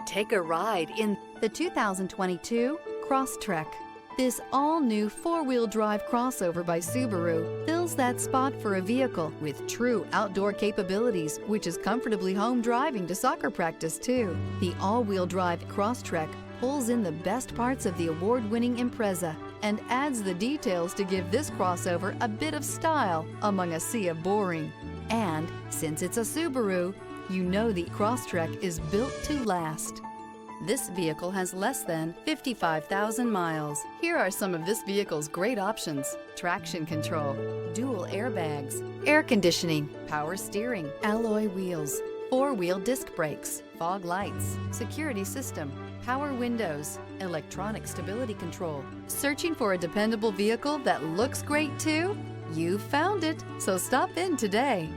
Take a ride in the 2022 Crosstrek. This all-new four-wheel drive crossover by Subaru fills that spot for a vehicle with true outdoor capabilities, which is comfortably home driving to soccer practice too. The all-wheel drive Crosstrek pulls in the best parts of the award-winning Impreza and adds the details to give this crossover a bit of style among a sea of boring. And since it's a Subaru, you know the Crosstrek is built to last. This vehicle has less than 55,000 miles. Here are some of this vehicle's great options: traction control, dual airbags, air conditioning, power steering, alloy wheels, four-wheel disc brakes, fog lights, security system, power windows, electronic stability control. Searching for a dependable vehicle that looks great too? You found it, so stop in today.